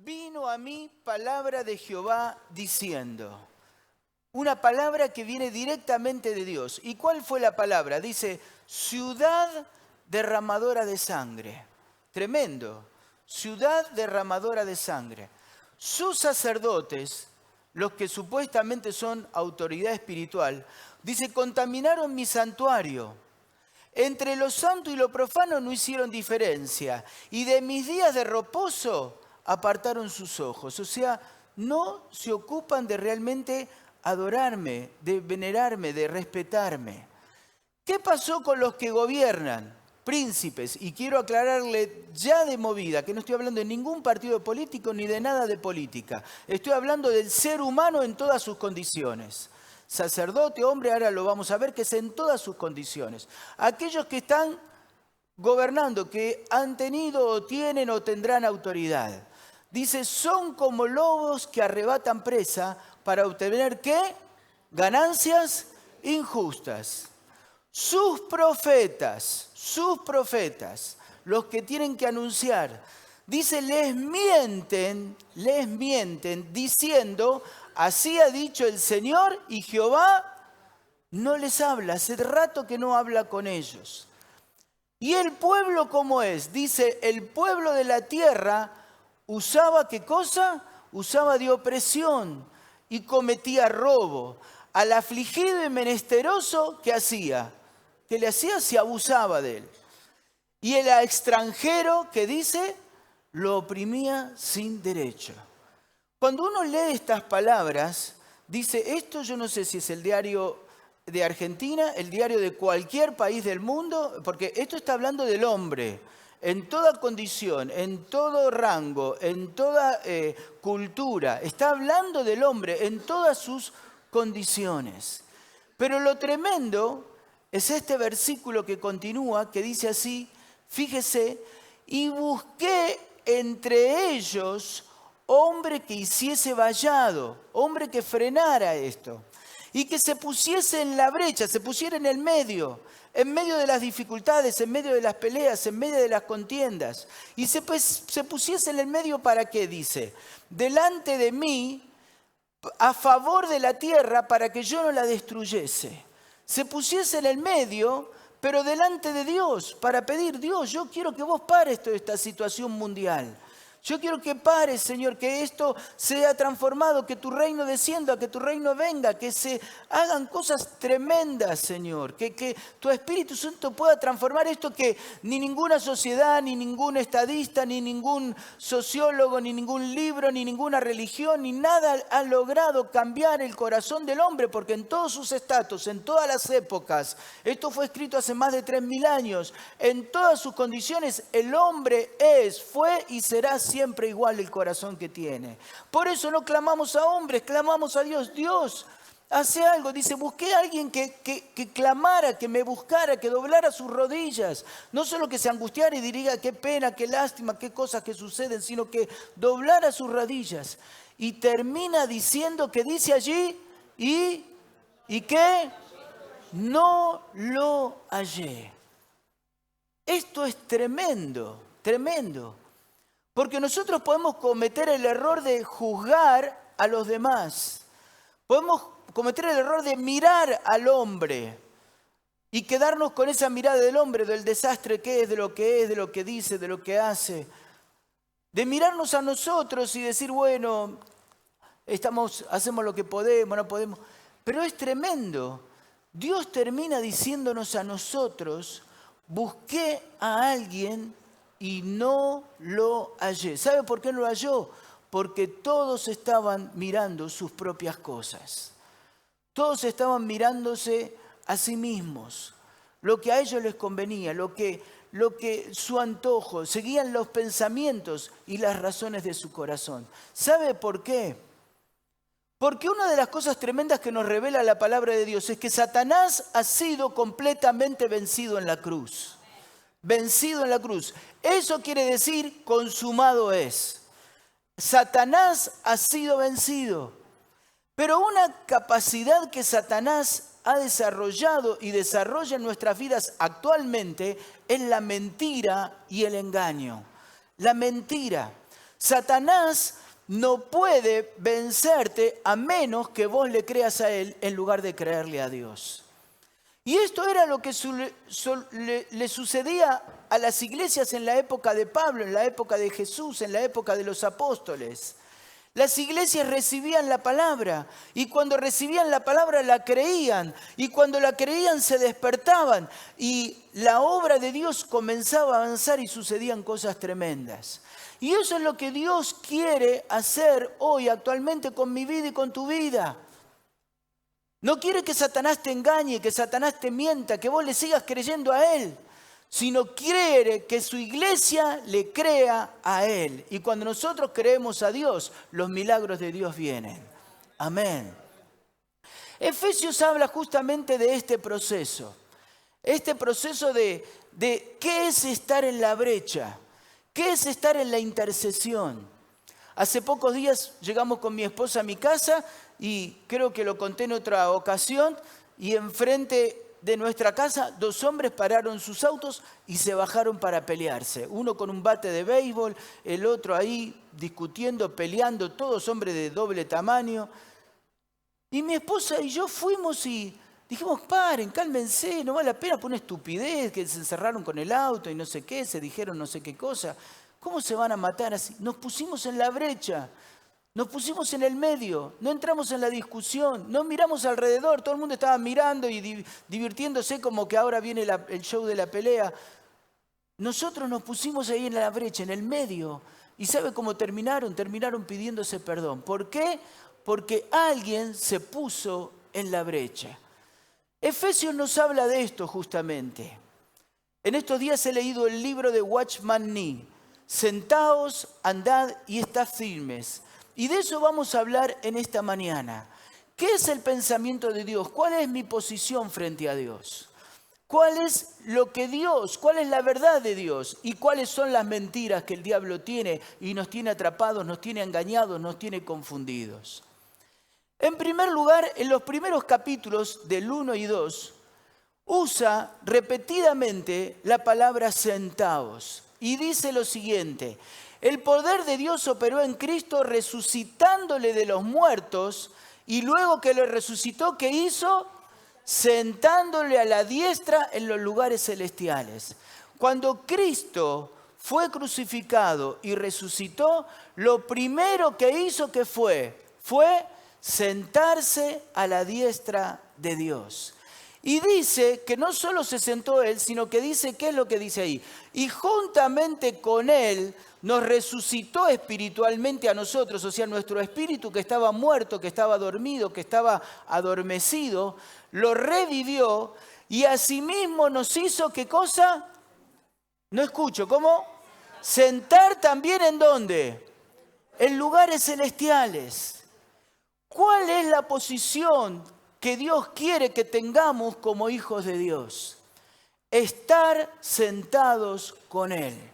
vino a mí palabra de Jehová diciendo. Una palabra que viene directamente de Dios. ¿Y cuál fue la palabra? Dice, ciudad derramadora de sangre. Tremendo. Ciudad derramadora de sangre. Sus sacerdotes, los que supuestamente son autoridad espiritual, dice, contaminaron mi santuario. Entre lo santo y lo profano no hicieron diferencia. Y de mis días de reposo apartaron sus ojos. O sea, no se ocupan de realmente adorarme, de venerarme, de respetarme. ¿Qué pasó con los que gobiernan? Príncipes. Y quiero aclararle ya de movida que no estoy hablando de ningún partido político ni de nada de política. Estoy hablando del ser humano en todas sus condiciones. Sacerdote, hombre, ahora lo vamos a ver, que es en todas sus condiciones. Aquellos que están gobernando, que han tenido o tienen o tendrán autoridad. Dice, son como lobos que arrebatan presa para obtener, ¿qué? Ganancias injustas. Sus profetas, los que tienen que anunciar, dice, les mienten diciendo, así ha dicho el Señor, y Jehová no les habla, hace rato que no habla con ellos. ¿Y el pueblo cómo es? Dice, el pueblo de la tierra usaba, ¿qué cosa? Usaba de opresión y cometía robo. Al afligido y menesteroso, ¿qué hacía? ¿Qué le hacía? Se abusaba de él. Y el extranjero, ¿qué dice? Lo oprimía sin derecho. Cuando uno lee estas palabras, dice, esto yo no sé si es el diario de Argentina, el diario de cualquier país del mundo, porque esto está hablando del hombre, en toda condición, en todo rango, en toda cultura. Está hablando del hombre en todas sus condiciones. Pero lo tremendo es este versículo que continúa, que dice así, fíjese, y busqué entre ellos hombre que hiciese vallado, hombre que frenara esto, y que se pusiese en la brecha, se pusiera en medio de las dificultades, en medio de las peleas, en medio de las contiendas, y se pusiese en el medio ¿para qué? Dice, delante de mí, a favor de la tierra, para que yo no la destruyese. Se pusiese en el medio, pero delante de Dios, para pedir, Dios, yo quiero que vos pares toda esta situación mundial. Yo quiero que pares, Señor, que esto sea transformado, que tu reino descienda, que tu reino venga, que se hagan cosas tremendas, Señor. Que tu Espíritu Santo pueda transformar esto que ni ninguna sociedad, ni ningún estadista, ni ningún sociólogo, ni ningún libro, ni ninguna religión, ni nada ha logrado cambiar el corazón del hombre, porque en todos sus estatus, en todas las épocas, esto fue escrito hace más de 3000 años, en todas sus condiciones, el hombre fue y será siempre igual el corazón que tiene. Por eso no clamamos a hombres, clamamos a Dios. Dios, hace algo. Dice, busqué a alguien que clamara, que me buscara, que doblara sus rodillas. No solo que se angustiara y diría, qué pena, qué lástima, qué cosas que suceden, sino que doblara sus rodillas. Y termina diciendo que dice allí, ¿y qué? No lo hallé. Esto es tremendo, tremendo. Porque nosotros podemos cometer el error de juzgar a los demás. Podemos cometer el error de mirar al hombre y quedarnos con esa mirada del hombre, del desastre que es, de lo que dice, de lo que hace. De mirarnos a nosotros y decir, bueno, hacemos lo que podemos, no podemos. Pero es tremendo. Dios termina diciéndonos a nosotros, busqué a alguien y no lo hallé. ¿Sabe por qué no lo halló? Porque todos estaban mirando sus propias cosas. Todos estaban mirándose a sí mismos. Lo que a ellos les convenía, lo que su antojo, seguían los pensamientos y las razones de su corazón. ¿Sabe por qué? Porque una de las cosas tremendas que nos revela la palabra de Dios es que Satanás ha sido completamente vencido en la cruz. Vencido en la cruz. Eso quiere decir consumado es. Satanás ha sido vencido. Pero una capacidad que Satanás ha desarrollado y desarrolla en nuestras vidas actualmente es la mentira y el engaño. La mentira. Satanás no puede vencerte a menos que vos le creas a él en lugar de creerle a Dios. Y esto era lo que le sucedía a las iglesias en la época de Pablo, en la época de Jesús, en la época de los apóstoles. Las iglesias recibían la palabra y cuando recibían la palabra la creían y cuando la creían se despertaban y la obra de Dios comenzaba a avanzar y sucedían cosas tremendas. Y eso es lo que Dios quiere hacer hoy actualmente con mi vida y con tu vida. No quiere que Satanás te engañe, que Satanás te mienta, que vos le sigas creyendo a él, sino quiere que su iglesia le crea a él. Y cuando nosotros creemos a Dios, los milagros de Dios vienen. Amén. Efesios habla justamente de este proceso de qué es estar en la brecha, qué es estar en la intercesión. Hace pocos días llegamos con mi esposa a mi casa y creo que lo conté en otra ocasión y enfrente de nuestra casa 2 hombres pararon sus autos y se bajaron para pelearse. Uno con un bate de béisbol, el otro ahí discutiendo, peleando, todos hombres de doble tamaño. Y mi esposa y yo fuimos y dijimos, paren, cálmense, no vale la pena por una estupidez, que se encerraron con el auto y no sé qué, se dijeron no sé qué cosa. ¿Cómo se van a matar así? Nos pusimos en la brecha. Nos pusimos en el medio, no entramos en la discusión, no miramos alrededor, todo el mundo estaba mirando y divirtiéndose como que ahora viene el show de la pelea. Nosotros nos pusimos ahí en la brecha, en el medio, y ¿sabe cómo terminaron? Terminaron pidiéndose perdón. ¿Por qué? Porque alguien se puso en la brecha. Efesios nos habla de esto justamente. En estos días he leído el libro de Watchman Nee, Sentaos, andad y estad firmes. Y de eso vamos a hablar en esta mañana. ¿Qué es el pensamiento de Dios? ¿Cuál es mi posición frente a Dios? ¿Cuál es lo que Dios, cuál es la verdad de Dios? ¿Y cuáles son las mentiras que el diablo tiene y nos tiene atrapados, nos tiene engañados, nos tiene confundidos? En primer lugar, en los primeros capítulos del 1 y 2, usa repetidamente la palabra sentaos y dice lo siguiente: el poder de Dios operó en Cristo resucitándole de los muertos y luego que le resucitó, ¿qué hizo? Sentándole a la diestra en los lugares celestiales. Cuando Cristo fue crucificado y resucitó, lo primero que hizo, ¿qué fue? Fue sentarse a la diestra de Dios. Y dice que no solo se sentó él, sino que dice, ¿qué es lo que dice ahí? Y juntamente con él nos resucitó espiritualmente a nosotros, o sea, nuestro espíritu que estaba muerto, que estaba dormido, que estaba adormecido, lo revivió y asimismo nos hizo, ¿qué cosa? No escucho, ¿cómo? Sentar también ¿en dónde? En lugares celestiales. ¿Cuál es la posición que Dios quiere que tengamos como hijos de Dios? Estar sentados con Él.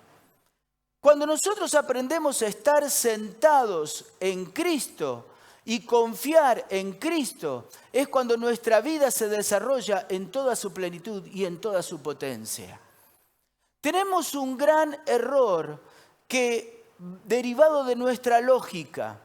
Cuando nosotros aprendemos a estar sentados en Cristo y confiar en Cristo, es cuando nuestra vida se desarrolla en toda su plenitud y en toda su potencia. Tenemos un gran error derivado de nuestra lógica.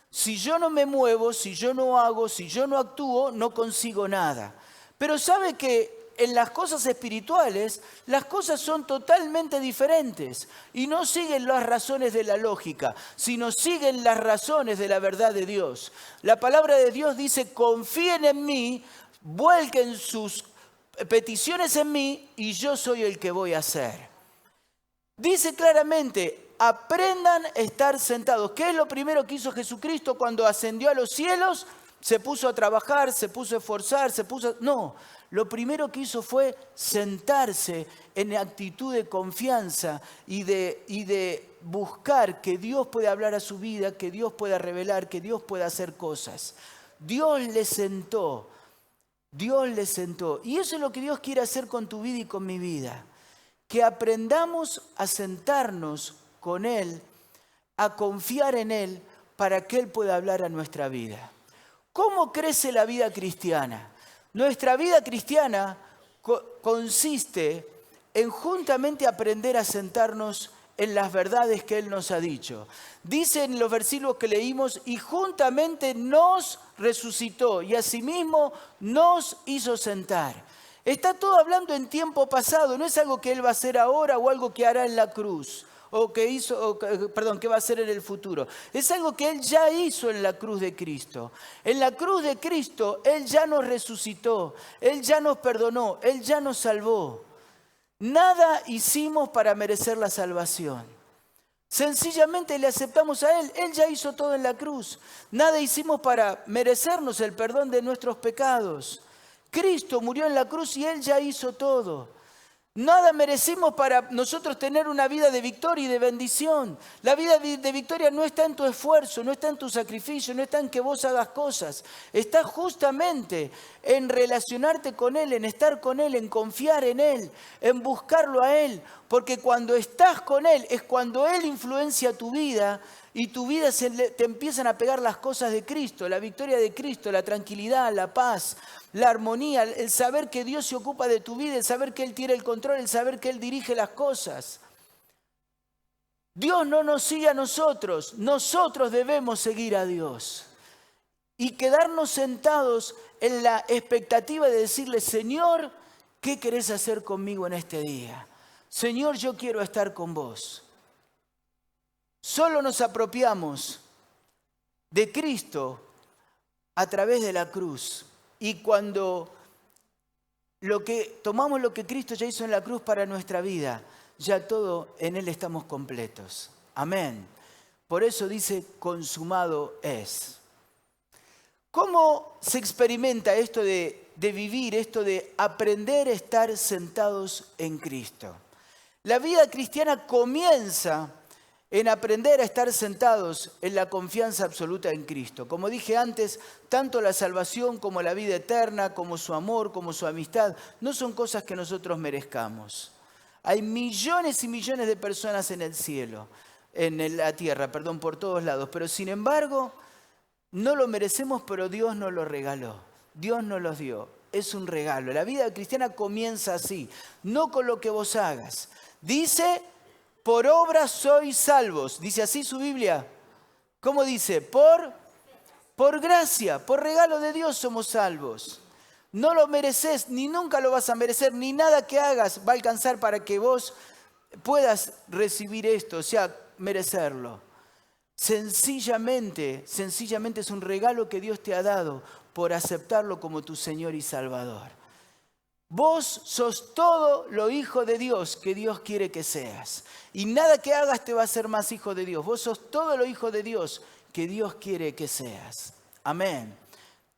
Si yo no me muevo, si yo no hago, si yo no actúo, no consigo nada. Pero sabe que en las cosas espirituales, las cosas son totalmente diferentes y no siguen las razones de la lógica, sino siguen las razones de la verdad de Dios. La palabra de Dios dice, confíen en mí, vuelquen sus peticiones en mí y yo soy el que voy a hacer. Dice claramente, aprendan a estar sentados. ¿Qué es lo primero que hizo Jesucristo cuando ascendió a los cielos? Se puso a trabajar, se puso a esforzar, No, lo primero que hizo fue sentarse en actitud de confianza y de buscar que Dios pueda hablar a su vida, que Dios pueda revelar, que Dios pueda hacer cosas. Dios le sentó. Y eso es lo que Dios quiere hacer con tu vida y con mi vida. Que aprendamos a sentarnos con Él, a confiar en Él para que Él pueda hablar a nuestra vida. ¿Cómo crece la vida cristiana? Nuestra vida cristiana consiste en juntamente aprender a sentarnos en las verdades que Él nos ha dicho. Dice en los versículos que leímos, y juntamente nos resucitó y asimismo nos hizo sentar. Está todo hablando en tiempo pasado, no es algo que Él va a hacer ahora o algo que hará en la cruz, que va a hacer en el futuro. Es algo que Él ya hizo en la cruz de Cristo. En la cruz de Cristo Él ya nos resucitó, Él ya nos perdonó, Él ya nos salvó. Nada hicimos para merecer la salvación. Sencillamente le aceptamos a Él. Él ya hizo todo en la cruz. Nada hicimos para merecernos el perdón de nuestros pecados. Cristo murió en la cruz y Él ya hizo todo. Nada merecimos para nosotros tener una vida de victoria y de bendición. La vida de victoria no está en tu esfuerzo, no está en tu sacrificio, no está en que vos hagas cosas. Está justamente en relacionarte con Él, en estar con Él, en confiar en Él, en buscarlo a Él. Porque cuando estás con Él es cuando Él influencia tu vida y tu vida te empiezan a pegar las cosas de Cristo, la victoria de Cristo, la tranquilidad, la paz, la armonía, el saber que Dios se ocupa de tu vida, el saber que Él tiene el control, el saber que Él dirige las cosas. Dios no nos sigue a nosotros debemos seguir a Dios. Y quedarnos sentados en la expectativa de decirle, Señor, ¿qué querés hacer conmigo en este día? Señor, yo quiero estar con vos. Solo nos apropiamos de Cristo a través de la cruz. Y cuando tomamos lo que Cristo ya hizo en la cruz para nuestra vida, ya todo en Él estamos completos. Amén. Por eso dice, consumado es. ¿Cómo se experimenta esto de vivir, esto de aprender a estar sentados en Cristo? La vida cristiana comienza en aprender a estar sentados en la confianza absoluta en Cristo. Como dije antes, tanto la salvación como la vida eterna, como su amor, como su amistad, no son cosas que nosotros merezcamos. Hay millones y millones de personas en el cielo, en la tierra, por todos lados. Pero sin embargo, no lo merecemos, pero Dios nos lo regaló. Dios nos los dio. Es un regalo. La vida cristiana comienza así, no con lo que vos hagas. Dice, por obra sois salvos. ¿Dice así su Biblia? ¿Cómo dice? Por gracia, por regalo de Dios somos salvos. No lo mereces, ni nunca lo vas a merecer, ni nada que hagas va a alcanzar para que vos puedas recibir esto, o sea, merecerlo. Sencillamente es un regalo que Dios te ha dado por aceptarlo como tu Señor y Salvador. Vos sos todo lo hijo de Dios que Dios quiere que seas. Y nada que hagas te va a hacer más hijo de Dios. Vos sos todo lo hijo de Dios que Dios quiere que seas. Amén.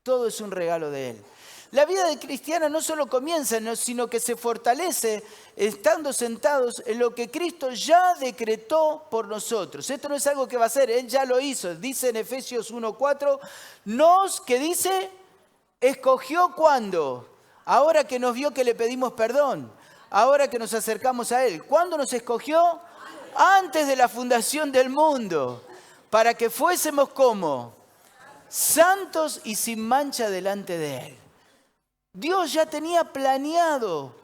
Todo es un regalo de Él. La vida de cristiana no solo comienza, sino que se fortalece estando sentados en lo que Cristo ya decretó por nosotros. Esto no es algo que va a hacer, Él ya lo hizo. Dice en Efesios 1:4, ¿qué dice? Escogió ¿cuándo? Ahora que nos vio que le pedimos perdón, ahora que nos acercamos a Él. ¿Cuándo nos escogió? Antes de la fundación del mundo, para que fuésemos como santos y sin mancha delante de Él. Dios ya tenía planeado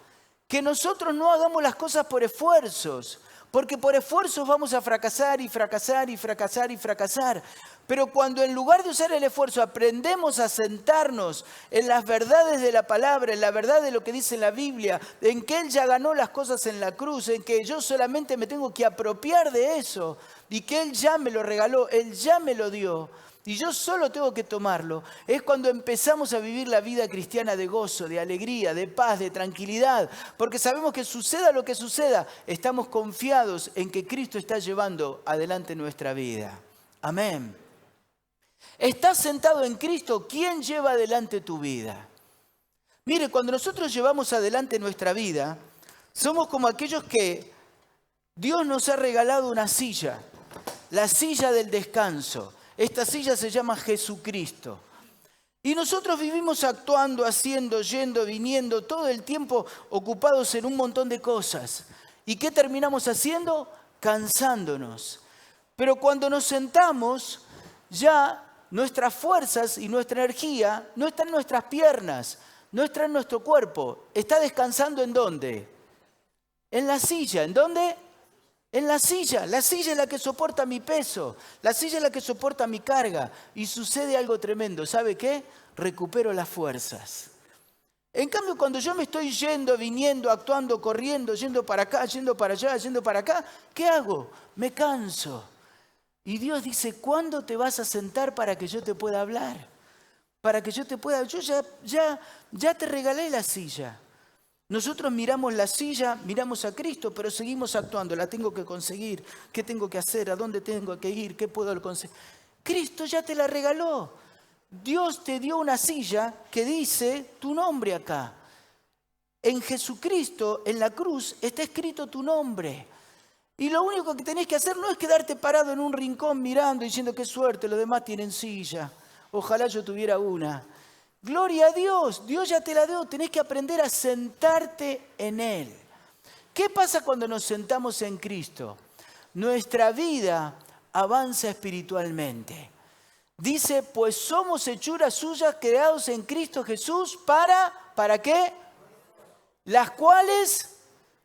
que nosotros no hagamos las cosas por esfuerzos, porque por esfuerzos vamos a fracasar y fracasar y fracasar y fracasar. Pero cuando en lugar de usar el esfuerzo aprendemos a sentarnos en las verdades de la palabra, en la verdad de lo que dice la Biblia, en que Él ya ganó las cosas en la cruz, en que yo solamente me tengo que apropiar de eso y que Él ya me lo regaló, Él ya me lo dio y yo solo tengo que tomarlo, es cuando empezamos a vivir la vida cristiana de gozo, de alegría, de paz, de tranquilidad, porque sabemos que suceda lo que suceda, estamos confiados en que Cristo está llevando adelante nuestra vida. Amén. ¿Estás sentado en Cristo? ¿Quién lleva adelante tu vida? Mire, cuando nosotros llevamos adelante nuestra vida, somos como aquellos que Dios nos ha regalado una silla, la silla del descanso. Esta silla se llama Jesucristo. Y nosotros vivimos actuando, haciendo, yendo, viniendo, todo el tiempo ocupados en un montón de cosas. ¿Y qué terminamos haciendo? Cansándonos. Pero cuando nos sentamos, ya nuestras fuerzas y nuestra energía no están en nuestras piernas, no está en nuestro cuerpo. Está descansando ¿en dónde? En la silla. ¿En dónde? En la silla es la que soporta mi peso, la silla es la que soporta mi carga. Y sucede algo tremendo, ¿sabe qué? Recupero las fuerzas. En cambio, cuando yo me estoy yendo, viniendo, actuando, corriendo, yendo para acá, yendo para allá, yendo para acá, ¿qué hago? Me canso. Y Dios dice, ¿cuándo te vas a sentar para que yo te pueda hablar? Para que yo te pueda... Yo ya te regalé la silla. Nosotros miramos la silla, miramos a Cristo, pero seguimos actuando. La tengo que conseguir. ¿Qué tengo que hacer? ¿A dónde tengo que ir? ¿Qué puedo conseguir? Cristo ya te la regaló. Dios te dio una silla que dice tu nombre acá. En Jesucristo, en la cruz, está escrito tu nombre. Y lo único que tenés que hacer no es quedarte parado en un rincón mirando y diciendo qué suerte, los demás tienen silla. Ojalá yo tuviera una. Gloria a Dios, Dios ya te la dio, tenés que aprender a sentarte en Él. ¿Qué pasa cuando nos sentamos en Cristo? Nuestra vida avanza espiritualmente. Dice, pues somos hechuras suyas creados en Cristo Jesús ¿para qué? Las cuales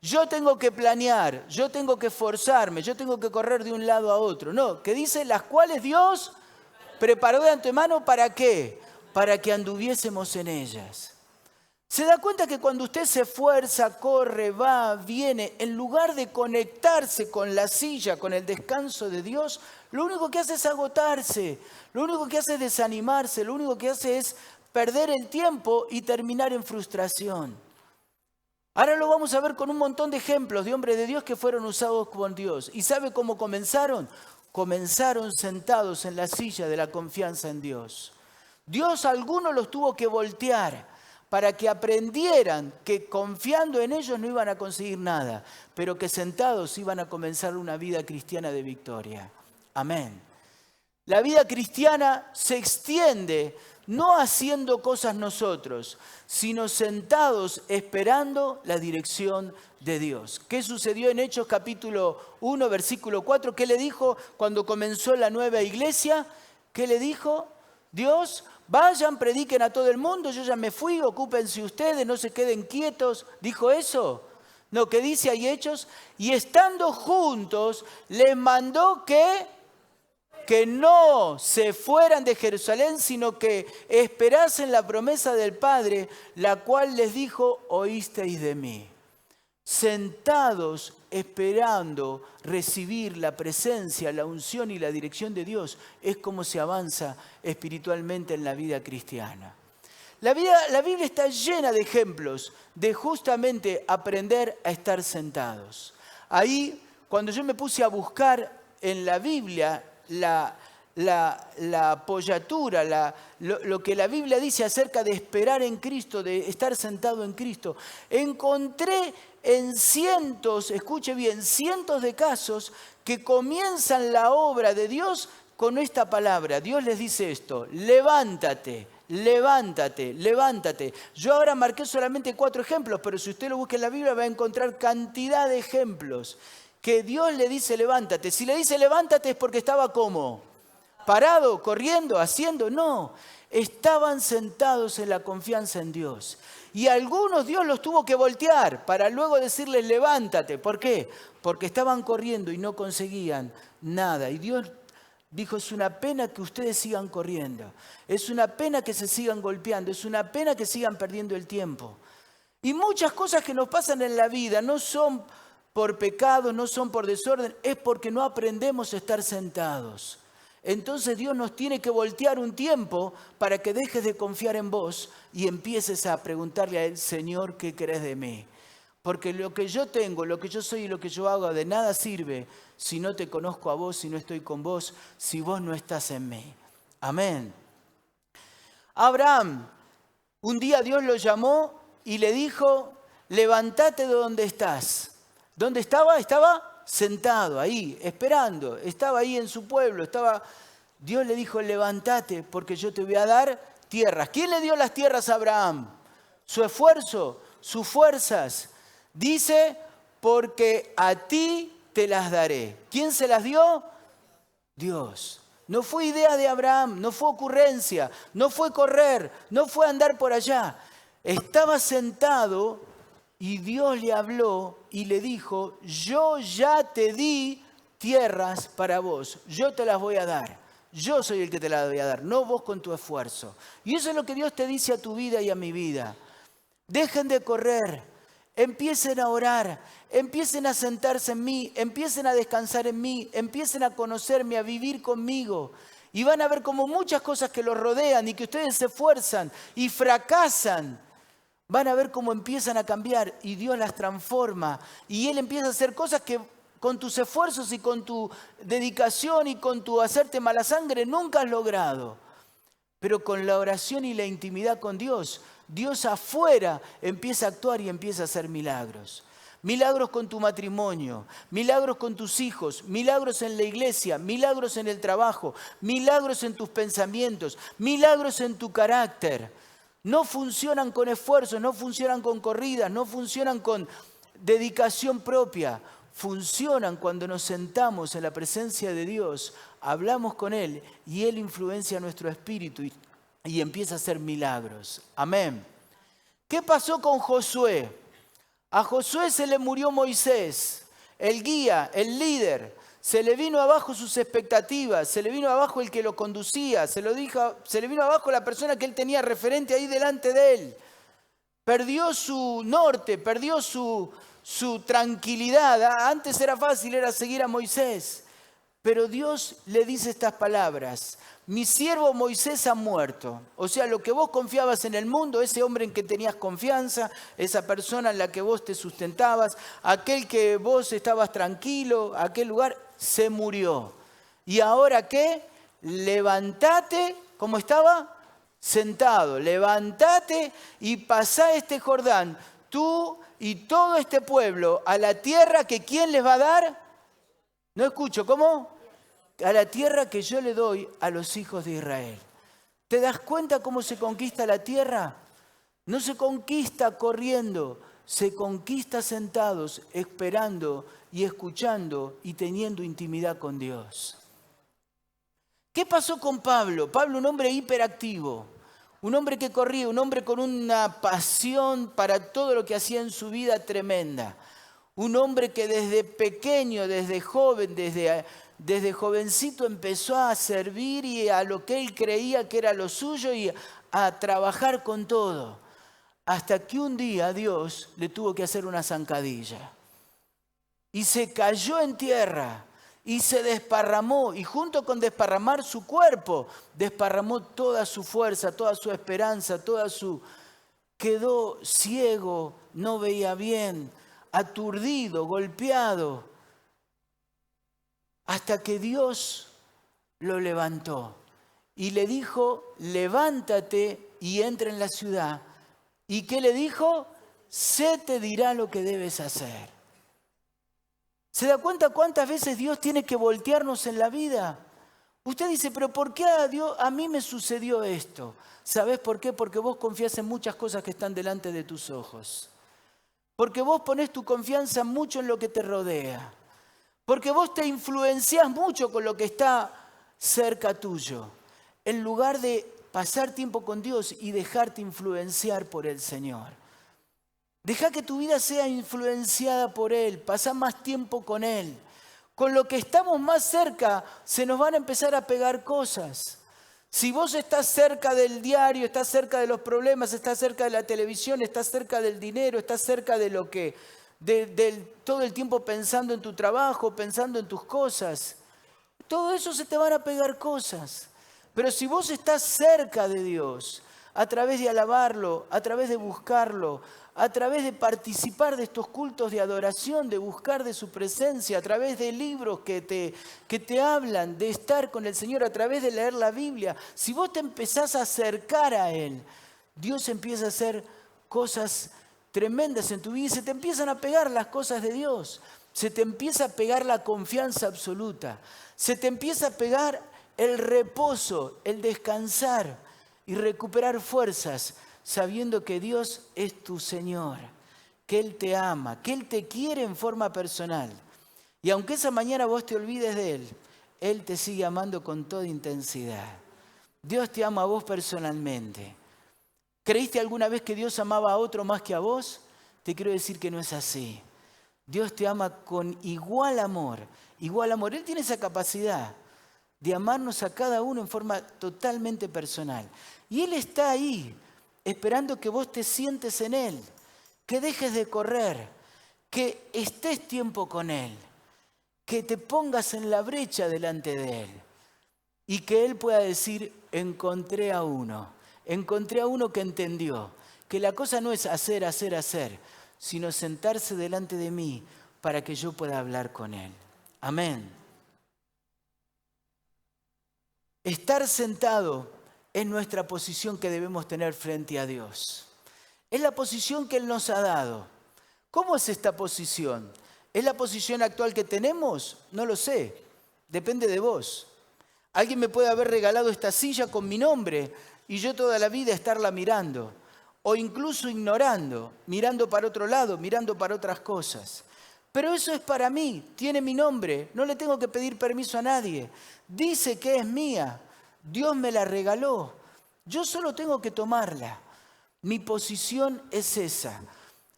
yo tengo que planear, yo tengo que esforzarme, yo tengo que correr de un lado a otro. No, que dice, las cuales Dios preparó de antemano ¿para qué? Para que anduviésemos en ellas. ¿Se da cuenta que cuando usted se esfuerza, corre, va, viene, en lugar de conectarse con la silla, con el descanso de Dios, lo único que hace es agotarse, lo único que hace es desanimarse, lo único que hace es perder el tiempo y terminar en frustración? Ahora lo vamos a ver con un montón de ejemplos de hombres de Dios que fueron usados por Dios. ¿Y sabe cómo comenzaron? Comenzaron sentados en la silla de la confianza en Dios. Dios a algunos los tuvo que voltear para que aprendieran que confiando en ellos no iban a conseguir nada, pero que sentados iban a comenzar una vida cristiana de victoria. Amén. La vida cristiana se extiende no haciendo cosas nosotros, sino sentados esperando la dirección de Dios. ¿Qué sucedió en Hechos capítulo 1, versículo 4? ¿Qué le dijo cuando comenzó la nueva iglesia? ¿Qué le dijo? Dios, vayan, prediquen a todo el mundo, yo ya me fui, ocúpense ustedes, no se queden quietos. ¿Dijo eso? No, ¿qué dice ahí Hechos? Y estando juntos, les mandó que no se fueran de Jerusalén, sino que esperasen la promesa del Padre, la cual les dijo, oísteis de mí. Sentados esperando recibir la presencia, la unción y la dirección de Dios, es como se avanza espiritualmente en la vida cristiana. La Biblia está llena de ejemplos de justamente aprender a estar sentados. Ahí, cuando yo me puse a buscar en la Biblia la apoyatura, lo que la Biblia dice acerca de esperar en Cristo, de estar sentado en Cristo, encontré en cientos, escuche bien, cientos de casos que comienzan la obra de Dios con esta palabra. Dios les dice esto, levántate, levántate, levántate. Yo ahora marqué solamente 4 ejemplos, pero si usted lo busca en la Biblia va a encontrar cantidad de ejemplos que Dios le dice levántate. Si le dice levántate es porque estaba ¿cómo? Parado, corriendo, haciendo. No, estaban sentados en la confianza en Dios. Y a algunos Dios los tuvo que voltear para luego decirles levántate. ¿Por qué? Porque estaban corriendo y no conseguían nada. Y Dios dijo, es una pena que ustedes sigan corriendo. Es una pena que se sigan golpeando. Es una pena que sigan perdiendo el tiempo. Y muchas cosas que nos pasan en la vida no son por pecado, no son por desorden, es porque no aprendemos a estar sentados. Entonces Dios nos tiene que voltear un tiempo para que dejes de confiar en vos y empieces a preguntarle a Él, Señor, ¿qué querés de mí? Porque lo que yo tengo, lo que yo soy y lo que yo hago de nada sirve si no te conozco a vos, si no estoy con vos, si vos no estás en mí. Amén. Abraham, un día Dios lo llamó y le dijo, levántate de donde estás. ¿Dónde estaba? Estaba sentado ahí, esperando. Estaba ahí en su pueblo. Dios le dijo, levántate porque yo te voy a dar tierras. ¿Quién le dio las tierras a Abraham? Su esfuerzo, sus fuerzas. Dice, porque a ti te las daré. ¿Quién se las dio? Dios. No fue idea de Abraham, no fue ocurrencia, no fue correr, no fue andar por allá. Estaba sentado Y Dios le habló y le dijo, yo ya te di tierras para vos, yo te las voy a dar. Yo soy el que te las voy a dar, no vos con tu esfuerzo. Y eso es lo que Dios te dice a tu vida y a mi vida. Dejen de correr, empiecen a orar, empiecen a sentarse en mí, empiecen a descansar en mí, empiecen a conocerme, a vivir conmigo. Y van a ver como muchas cosas que los rodean y que ustedes se esfuerzan y fracasan, van a ver cómo empiezan a cambiar y Dios las transforma. Y Él empieza a hacer cosas que con tus esfuerzos y con tu dedicación y con tu hacerte mala sangre nunca has logrado. Pero con la oración y la intimidad con Dios, Dios afuera empieza a actuar y empieza a hacer milagros. Milagros con tu matrimonio, milagros con tus hijos, milagros en la iglesia, milagros en el trabajo, milagros en tus pensamientos, milagros en tu carácter. No funcionan con esfuerzo, no funcionan con corridas, no funcionan con dedicación propia. Funcionan cuando nos sentamos en la presencia de Dios, hablamos con Él y Él influencia nuestro espíritu y empieza a hacer milagros. Amén. ¿Qué pasó con Josué? A Josué se le murió Moisés, el guía, el líder. Se le vino abajo sus expectativas, se le vino abajo el que lo conducía, se le vino abajo la persona que él tenía referente ahí delante de él. Perdió su norte, perdió su tranquilidad. Antes era fácil, era seguir a Moisés. Pero Dios le dice estas palabras: mi siervo Moisés ha muerto. O sea, lo que vos confiabas en el mundo, ese hombre en que tenías confianza, esa persona en la que vos te sustentabas, aquel que vos estabas tranquilo, aquel lugar, se murió. ¿Y ahora qué? Levántate, ¿cómo estaba? Sentado. Levántate y pasá este Jordán, tú y todo este pueblo, a la tierra que ¿quién les va a dar? No escucho, ¿cómo? A la tierra que yo le doy a los hijos de Israel. ¿Te das cuenta cómo se conquista la tierra? No se conquista corriendo, se conquista sentados, esperando y escuchando y teniendo intimidad con Dios. ¿Qué pasó con Pablo? Pablo, un hombre hiperactivo, un hombre que corría, un hombre con una pasión para todo lo que hacía en su vida tremenda. Un hombre que desde pequeño, desde joven, desde jovencito empezó a servir y a lo que él creía que era lo suyo y a trabajar con todo. Hasta que un día Dios le tuvo que hacer una zancadilla. Y se cayó en tierra y se desparramó. Y junto con desparramar su cuerpo, desparramó toda su fuerza, toda su esperanza, quedó ciego, no veía bien, aturdido, golpeado, hasta que Dios lo levantó y le dijo: levántate y entra en la ciudad. ¿Y qué le dijo? Se te dirá lo que debes hacer. ¿Se da cuenta cuántas veces Dios tiene que voltearnos en la vida? Usted dice, pero ¿por qué a mí me sucedió esto? ¿Sabés por qué? Porque vos confías en muchas cosas que están delante de tus ojos. Porque vos ponés tu confianza mucho en lo que te rodea. Porque vos te influenciás mucho con lo que está cerca tuyo. En lugar de pasar tiempo con Dios y dejarte influenciar por el Señor. Deja que tu vida sea influenciada por Él. Pasá más tiempo con Él. Con lo que estamos más cerca se nos van a empezar a pegar cosas. Si vos estás cerca del diario, estás cerca de los problemas, estás cerca de la televisión, estás cerca del dinero, estás cerca de lo que, todo el tiempo pensando en tu trabajo, pensando en tus cosas, todo eso se te van a pegar cosas. Pero si vos estás cerca de Dios, a través de alabarlo, a través de buscarlo, a través de participar de estos cultos de adoración, de buscar de su presencia, a través de libros que te hablan, de estar con el Señor, a través de leer la Biblia. Si vos te empezás a acercar a Él, Dios empieza a hacer cosas tremendas en tu vida y se te empiezan a pegar las cosas de Dios. Se te empieza a pegar la confianza absoluta. Se te empieza a pegar el reposo, el descansar y recuperar fuerzas, sabiendo que Dios es tu Señor, que Él te ama, que Él te quiere en forma personal. Y aunque esa mañana vos te olvides de Él, Él te sigue amando con toda intensidad. Dios te ama a vos personalmente. ¿Creíste alguna vez que Dios amaba a otro más que a vos? te quiero decir que no es así. Dios te ama con igual amor, igual amor. Él tiene esa capacidad de amarnos a cada uno en forma totalmente personal. Y Él está ahí, esperando que vos te sientes en Él, que dejes de correr, que estés tiempo con Él, que te pongas en la brecha delante de Él y que Él pueda decir, encontré a uno que entendió, que la cosa no es hacer, hacer, hacer, sino sentarse delante de mí para que yo pueda hablar con Él. Amén. Estar sentado es nuestra posición que debemos tener frente a Dios. Es la posición que Él nos ha dado. ¿Cómo es esta posición? ¿Es la posición actual que tenemos? No lo sé. Depende de vos. Alguien me puede haber regalado esta silla con mi nombre y yo toda la vida estarla mirando. O incluso ignorando, mirando para otro lado, mirando para otras cosas. Pero eso es para mí, tiene mi nombre, no le tengo que pedir permiso a nadie. Dice que es mía, Dios me la regaló, yo solo tengo que tomarla. Mi posición es esa.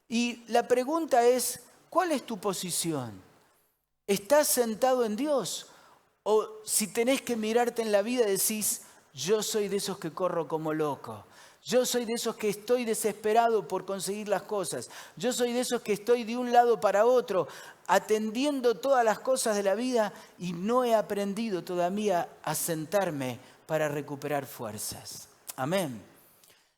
Y la pregunta es, ¿cuál es tu posición? ¿Estás sentado en Dios? O si tenés que mirarte en la vida decís, yo soy de esos que corro como loco. Yo soy de esos que estoy desesperado por conseguir las cosas. Yo soy de esos que estoy de un lado para otro, atendiendo todas las cosas de la vida y no he aprendido todavía a sentarme para recuperar fuerzas. Amén.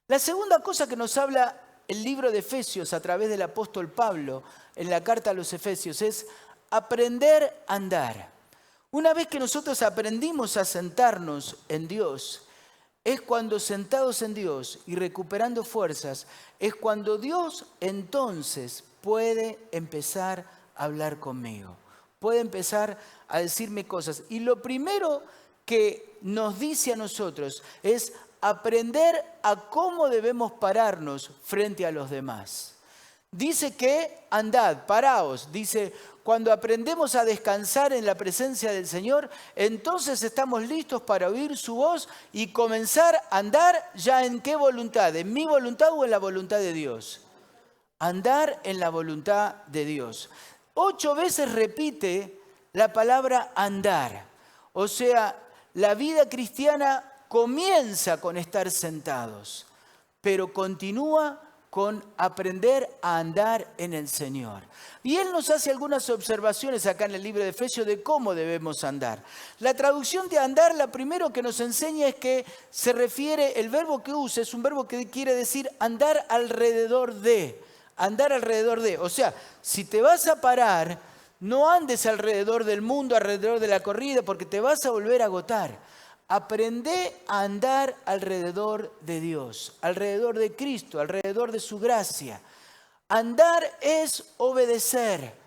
La segunda cosa que nos habla el libro de Efesios a través del apóstol Pablo en la carta a los Efesios es aprender a andar. Una vez que nosotros aprendimos a sentarnos en Dios, es cuando sentados en Dios y recuperando fuerzas, es cuando Dios entonces puede empezar a hablar conmigo. Puede empezar a decirme cosas. Y lo primero que nos dice a nosotros es aprender a cómo debemos pararnos frente a los demás. Dice que andad, paraos, dice, cuando aprendemos a descansar en la presencia del Señor, entonces estamos listos para oír su voz y comenzar a andar ya en qué voluntad, en mi voluntad o en la voluntad de Dios. Andar en la voluntad de Dios. 8 veces repite la palabra andar. O sea, la vida cristiana comienza con estar sentados, pero continúa con aprender a andar en el Señor. Y Él nos hace algunas observaciones acá en el libro de Efesios de cómo debemos andar. La traducción de andar, la primero que nos enseña es que se refiere, el verbo que usa es un verbo que quiere decir andar alrededor de. Andar alrededor de. O sea, si te vas a parar, no andes alrededor del mundo, alrededor de la corrida, porque te vas a volver a agotar. Aprende a andar alrededor de Dios, alrededor de Cristo, alrededor de su gracia. Andar es obedecer.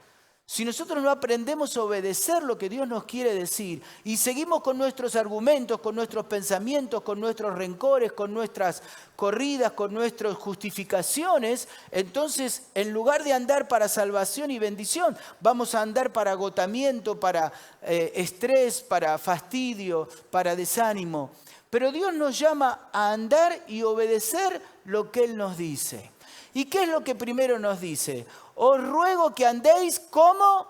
Si nosotros no aprendemos a obedecer lo que Dios nos quiere decir y seguimos con nuestros argumentos, con nuestros pensamientos, con nuestros rencores, con nuestras corridas, con nuestras justificaciones, entonces en lugar de andar para salvación y bendición, vamos a andar para agotamiento, para estrés, para fastidio, para desánimo. Pero Dios nos llama a andar y obedecer lo que Él nos dice. ¿Y qué es lo que primero nos dice? Os ruego que andéis como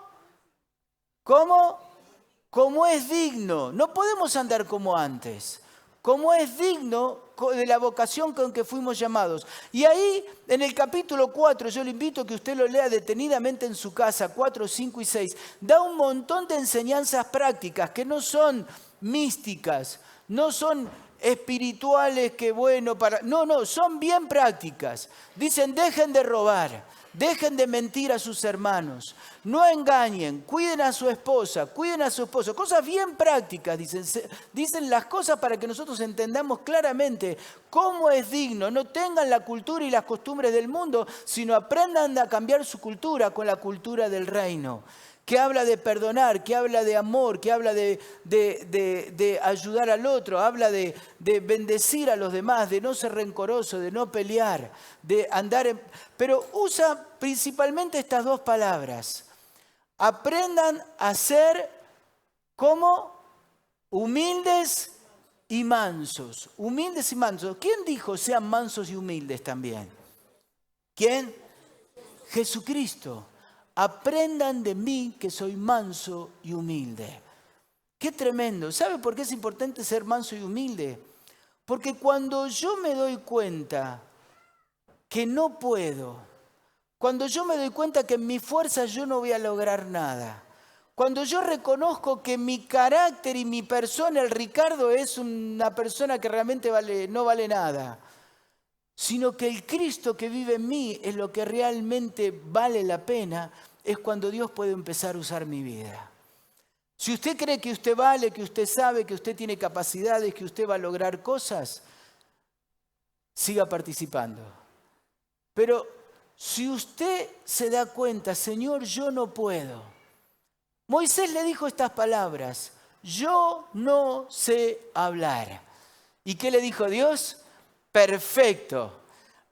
es digno. No podemos andar como antes. Como es digno de la vocación con que fuimos llamados. Y ahí, en el capítulo 4, yo le invito a que usted lo lea detenidamente en su casa, 4, 5 y 6, da un montón de enseñanzas prácticas que no son místicas, no son espirituales que bueno para... No, son bien prácticas. Dicen, dejen de robar, dejen de mentir a sus hermanos, no engañen, cuiden a su esposa, cuiden a su esposo. Cosas bien prácticas, dicen las cosas para que nosotros entendamos claramente cómo es digno. No tengan la cultura y las costumbres del mundo, sino aprendan a cambiar su cultura con la cultura del reino. Que habla de perdonar, que habla de amor, que habla de ayudar al otro, habla de bendecir a los demás, de no ser rencoroso, de no pelear, de andar en... Pero usa principalmente estas dos palabras. Aprendan a ser como humildes y mansos. Humildes y mansos. ¿Quién dijo sean mansos y humildes también? ¿Quién? Jesucristo. Aprendan de mí que soy manso y humilde. Qué tremendo. ¿Sabe por qué es importante ser manso y humilde? Porque cuando yo me doy cuenta que no puedo, cuando yo me doy cuenta que en mi fuerza yo no voy a lograr nada, cuando yo reconozco que mi carácter y mi persona, el Ricardo, es una persona que realmente no vale nada, sino que el Cristo que vive en mí es lo que realmente vale la pena, es cuando Dios puede empezar a usar mi vida. Si usted cree que usted vale, que usted sabe, que usted tiene capacidades, que usted va a lograr cosas, siga participando. Pero si usted se da cuenta, Señor, yo no puedo. Moisés le dijo estas palabras, yo no sé hablar. ¿Y qué le dijo Dios? Perfecto,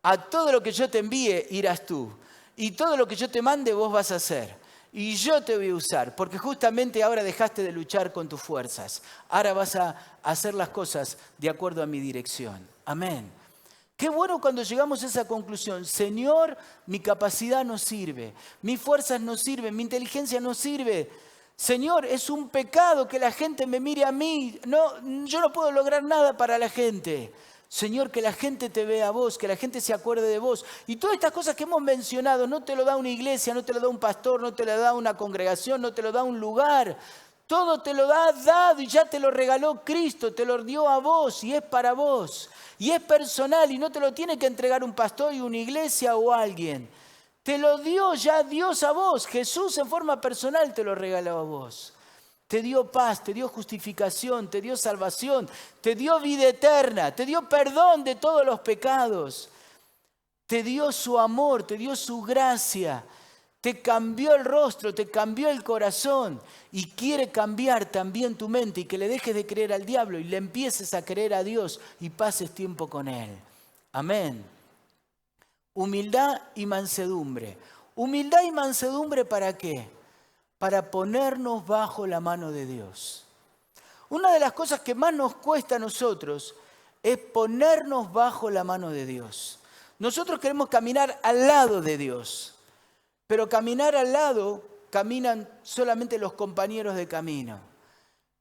a todo lo que yo te envíe irás tú. Y todo lo que yo te mande vos vas a hacer. Y yo te voy a usar, porque justamente ahora dejaste de luchar con tus fuerzas. Ahora vas a hacer las cosas de acuerdo a mi dirección. Amén. Qué bueno cuando llegamos a esa conclusión. Señor, mi capacidad no sirve, mis fuerzas no sirven, mi inteligencia no sirve. Señor, es un pecado que la gente me mire a mí. No, yo no puedo lograr nada para la gente. Señor, que la gente te vea a vos, que la gente se acuerde de vos. Y todas estas cosas que hemos mencionado, no te lo da una iglesia, no te lo da un pastor, no te lo da una congregación, no te lo da un lugar. Todo te lo da dado y ya te lo regaló Cristo, te lo dio a vos y es para vos. Y es personal y no te lo tiene que entregar un pastor y una iglesia o alguien. Te lo dio ya Dios a vos. Jesús en forma personal te lo regaló a vos. Te dio paz, te dio justificación, te dio salvación, te dio vida eterna, te dio perdón de todos los pecados, te dio su amor, te dio su gracia, te cambió el rostro, te cambió el corazón y quiere cambiar también tu mente y que le dejes de creer al diablo y le empieces a creer a Dios y pases tiempo con Él. Amén. Humildad y mansedumbre. ¿Humildad y mansedumbre para qué? Para ponernos bajo la mano de Dios. Una de las cosas que más nos cuesta a nosotros es ponernos bajo la mano de Dios. Nosotros queremos caminar al lado de Dios, pero caminar al lado caminan solamente los compañeros de camino.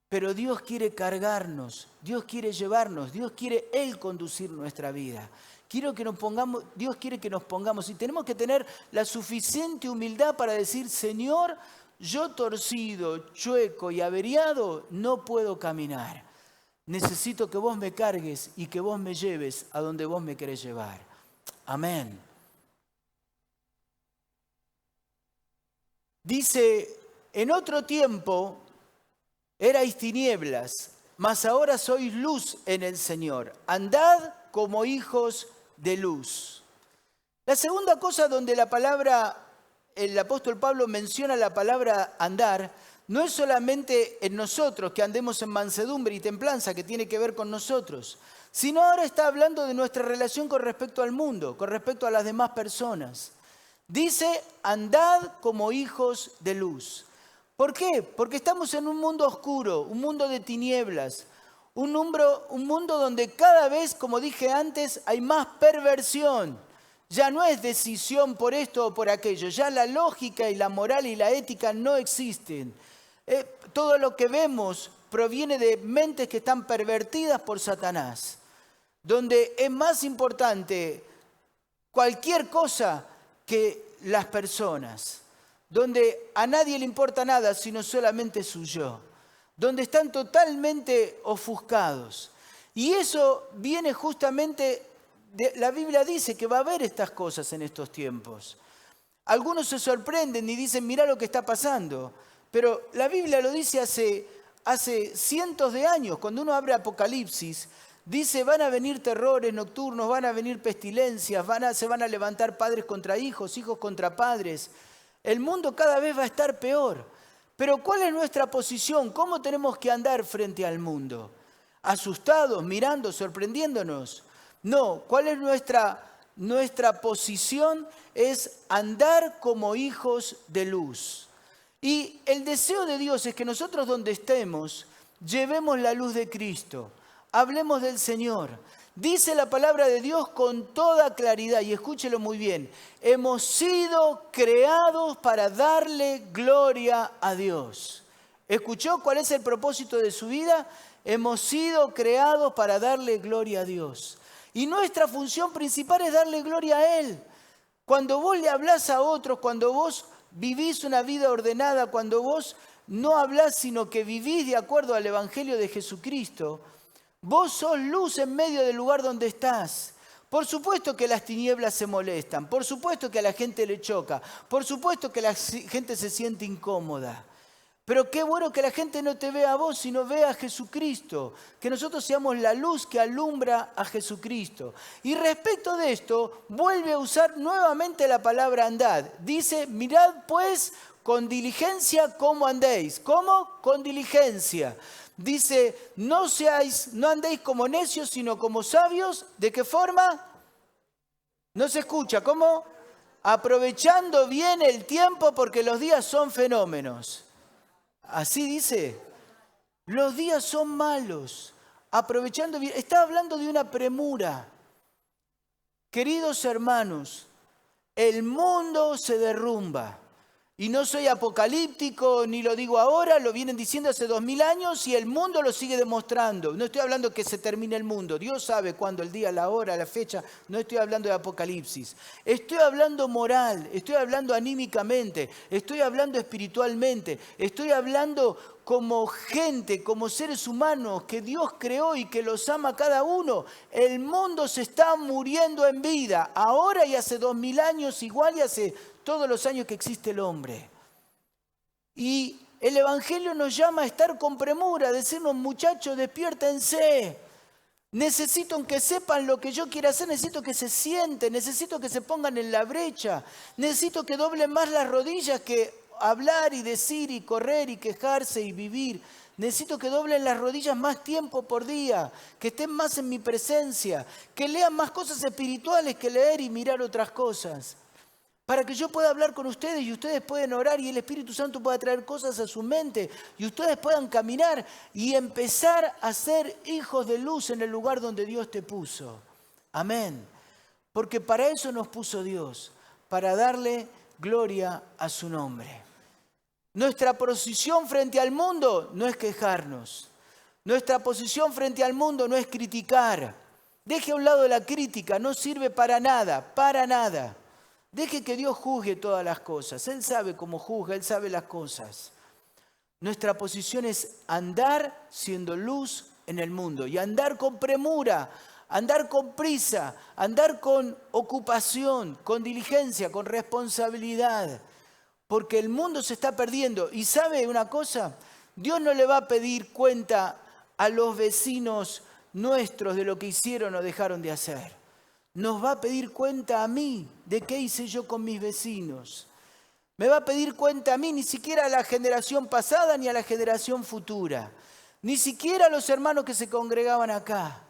Pero Dios quiere cargarnos, Dios quiere llevarnos, Dios quiere Él conducir nuestra vida. Dios quiere que nos pongamos y tenemos que tener la suficiente humildad para decir, Señor, yo torcido, chueco y averiado no puedo caminar. Necesito que vos me cargues y que vos me lleves a donde vos me querés llevar. Amén. Dice, en otro tiempo erais tinieblas, mas ahora sois luz en el Señor. Andad como hijos de luz. La segunda cosa donde el apóstol Pablo menciona la palabra andar, no es solamente en nosotros que andemos en mansedumbre y templanza, que tiene que ver con nosotros, sino ahora está hablando de nuestra relación con respecto al mundo, con respecto a las demás personas. Dice, andad como hijos de luz. ¿Por qué? Porque estamos en un mundo oscuro, un mundo de tinieblas, un mundo donde cada vez, como dije antes, hay más perversión. Ya no es decisión por esto o por aquello, ya la lógica y la moral y la ética no existen. Todo lo que vemos proviene de mentes que están pervertidas por Satanás, donde es más importante cualquier cosa que las personas, donde a nadie le importa nada sino solamente su yo, donde están totalmente ofuscados. Y eso viene justamente... La Biblia dice que va a haber estas cosas en estos tiempos. Algunos se sorprenden y dicen, mirá lo que está pasando. Pero la Biblia lo dice hace cientos de años. Cuando uno abre Apocalipsis, dice, van a venir terrores nocturnos, van a venir pestilencias, se van a levantar padres contra hijos, hijos contra padres. El mundo cada vez va a estar peor. Pero ¿cuál es nuestra posición? ¿Cómo tenemos que andar frente al mundo? ¿Asustados, mirando, sorprendiéndonos? No, ¿cuál es nuestra posición? Es andar como hijos de luz. Y el deseo de Dios es que nosotros donde estemos, llevemos la luz de Cristo, hablemos del Señor, Dice la palabra de Dios con toda claridad, y escúchelo muy bien, hemos sido creados para darle gloria a Dios. ¿Escuchó cuál es el propósito de su vida? Hemos sido creados para darle gloria a Dios. Y nuestra función principal es darle gloria a Él. Cuando vos le hablás a otros, cuando vos vivís una vida ordenada, cuando vos no hablás sino que vivís de acuerdo al Evangelio de Jesucristo, vos sos luz en medio del lugar donde estás. Por supuesto que las tinieblas se molestan, por supuesto que a la gente le choca, por supuesto que la gente se siente incómoda. Pero qué bueno que la gente no te vea a vos, sino vea a Jesucristo. Que nosotros seamos la luz que alumbra a Jesucristo. Y respecto de esto, vuelve a usar nuevamente la palabra andad. Dice, mirad pues con diligencia cómo andéis. ¿Cómo? Con diligencia. Dice, no andéis como necios, sino como sabios. ¿De qué forma? No se escucha. ¿Cómo? Aprovechando bien el tiempo porque los días son fenómenos. Así dice, los días son malos, aprovechando bien. Está hablando de una premura. Queridos hermanos, el mundo se derrumba. Y no soy apocalíptico, ni lo digo ahora, lo vienen diciendo hace 2000 años y el mundo lo sigue demostrando. No estoy hablando que se termine el mundo. Dios sabe cuándo, el día, la hora, la fecha. No estoy hablando de apocalipsis. Estoy hablando moral, estoy hablando anímicamente, estoy hablando espiritualmente, estoy hablando como gente, como seres humanos que Dios creó y que los ama a cada uno. El mundo se está muriendo en vida, ahora y hace 2000 años, igual y hace todos los años que existe el hombre. Y el Evangelio nos llama a estar con premura, a decirnos, muchachos, despiértense. Necesito que sepan lo que yo quiero hacer, necesito que se sienten, necesito que se pongan en la brecha, necesito que doblen más las rodillas que hablar y decir y correr y quejarse y vivir. Necesito que doblen las rodillas más tiempo por día, que estén más en mi presencia, que lean más cosas espirituales que leer y mirar otras cosas. Para que yo pueda hablar con ustedes y ustedes puedan orar y el Espíritu Santo pueda traer cosas a su mente y ustedes puedan caminar y empezar a ser hijos de luz en el lugar donde Dios te puso. Amén. Porque para eso nos puso Dios, para darle gloria a su nombre. Nuestra posición frente al mundo no es quejarnos. Nuestra posición frente al mundo no es criticar. Deje a un lado la crítica, no sirve para nada, para nada. Deje que Dios juzgue todas las cosas. Él sabe cómo juzga, Él sabe las cosas. Nuestra posición es andar siendo luz en el mundo y andar con premura, andar con prisa, andar con ocupación, con diligencia, con responsabilidad. Porque el mundo se está perdiendo. Y ¿sabe una cosa? Dios no le va a pedir cuenta a los vecinos nuestros de lo que hicieron o dejaron de hacer. Nos va a pedir cuenta a mí de qué hice yo con mis vecinos. Me va a pedir cuenta a mí, ni siquiera a la generación pasada ni a la generación futura. Ni siquiera a los hermanos que se congregaban acá.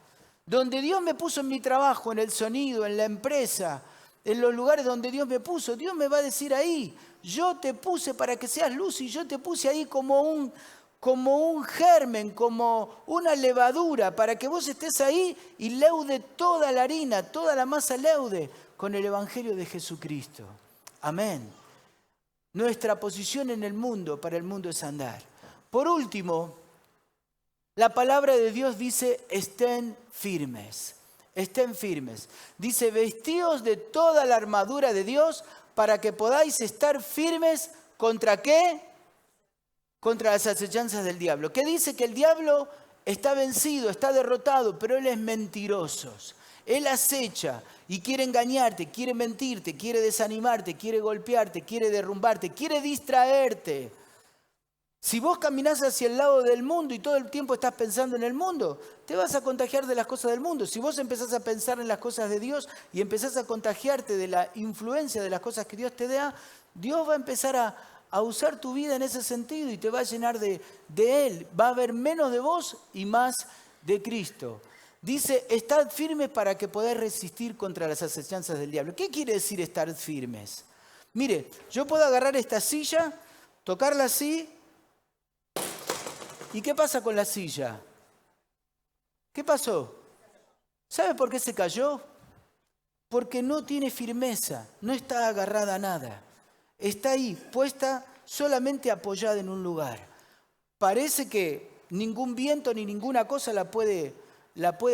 Donde Dios me puso en mi trabajo, en el sonido, en la empresa, en los lugares donde Dios me puso, Dios me va a decir ahí, yo te puse para que seas luz y yo te puse ahí como un germen, como una levadura, para que vos estés ahí y leude toda la harina, toda la masa leude con el Evangelio de Jesucristo. Amén. Nuestra posición en el mundo, para el mundo es andar. Por último, la palabra de Dios dice, estén firmes. Estén firmes. Dice, vestíos de toda la armadura de Dios para que podáis estar firmes. ¿Contra qué? Contra las acechanzas del diablo. Que dice que el diablo está vencido, está derrotado, pero él es mentiroso. Él acecha y quiere engañarte, quiere mentirte, quiere desanimarte, quiere golpearte, quiere derrumbarte, quiere distraerte. Si vos caminás hacia el lado del mundo y todo el tiempo estás pensando en el mundo, te vas a contagiar de las cosas del mundo. Si vos empezás a pensar en las cosas de Dios y empezás a contagiarte de la influencia de las cosas que Dios te da, Dios va a empezar a usar tu vida en ese sentido y te va a llenar de Él. Va a haber menos de vos y más de Cristo. Dice, estad firmes para que podáis resistir contra las acechanzas del diablo. ¿Qué quiere decir estar firmes? Mire, yo puedo agarrar esta silla, tocarla así. ¿Y qué pasa con la silla? ¿Qué pasó? ¿Sabe por qué se cayó? Porque no tiene firmeza, no está agarrada a nada. Está ahí, puesta, solamente apoyada en un lugar. Parece que ningún viento ni ninguna cosa la puede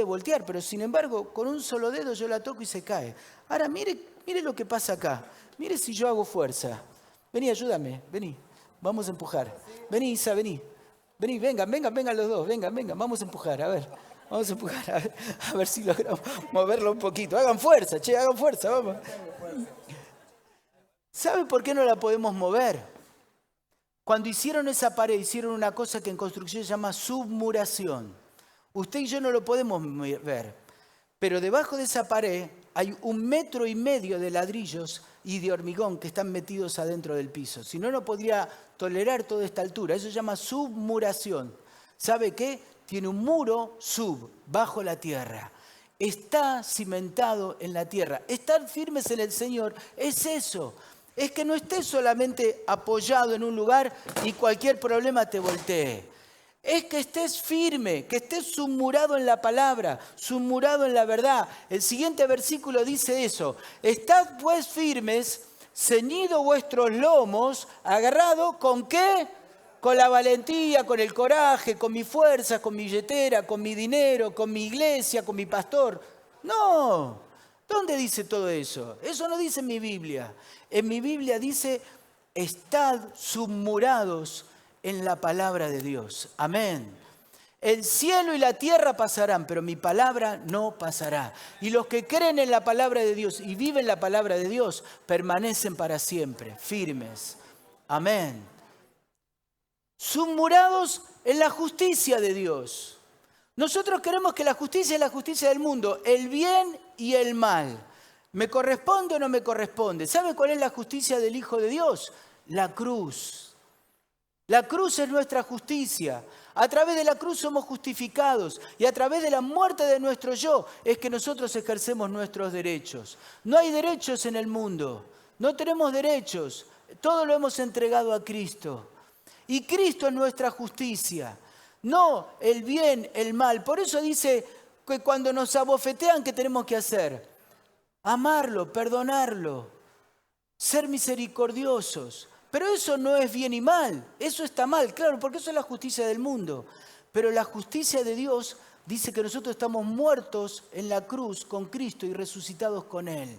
voltear, pero sin embargo, con un solo dedo yo la toco y se cae. Ahora, mire lo que pasa acá. Mire si yo hago fuerza. Vení, ayúdame, vení. Vamos a empujar. Vení, Isa, vení. Vení, vengan los dos, vengan, vamos a empujar, a ver. Vamos a empujar, a ver si logramos moverlo un poquito. Hagan fuerza, hagan fuerza, vamos. ¿Sabe por qué no la podemos mover? Cuando hicieron esa pared, hicieron una cosa que en construcción se llama submuración. Usted y yo no lo podemos ver, pero debajo de esa pared hay 1,5 metros de ladrillos y de hormigón que están metidos adentro del piso. Si no, no podría tolerar toda esta altura. Eso se llama submuración. ¿Sabe qué? Tiene un muro bajo la tierra. Está cimentado en la tierra. Estar firmes en el Señor es eso. Es que no estés solamente apoyado en un lugar y cualquier problema te voltee. Es que estés firme, que estés submurado en la palabra, submurado en la verdad. El siguiente versículo dice eso. Estad pues firmes, ceñidos vuestros lomos, agarrados ¿con qué? Con la valentía, con el coraje, con mi fuerza, con mi billetera, con mi dinero, con mi iglesia, con mi pastor. No. ¿Dónde dice todo eso? Eso no dice en mi Biblia. En mi Biblia dice, estad submurados en la palabra de Dios. Amén. El cielo y la tierra pasarán, pero mi palabra no pasará. Y los que creen en la palabra de Dios y viven la palabra de Dios, permanecen para siempre, firmes. Amén. Submurados en la justicia de Dios. Nosotros queremos que la justicia es la justicia del mundo, el bien y el mal. ¿Me corresponde o no me corresponde? ¿Sabe cuál es la justicia del Hijo de Dios? La cruz. La cruz es nuestra justicia. A través de la cruz somos justificados y a través de la muerte de nuestro yo es que nosotros ejercemos nuestros derechos. No hay derechos en el mundo, no tenemos derechos, todo lo hemos entregado a Cristo. Y Cristo es nuestra justicia. No el bien, el mal. Por eso dice que cuando nos abofetean, ¿qué tenemos que hacer? Amarlo, perdonarlo, ser misericordiosos. Pero eso no es bien y mal, eso está mal, claro, porque eso es la justicia del mundo. Pero la justicia de Dios dice que nosotros estamos muertos en la cruz con Cristo y resucitados con Él.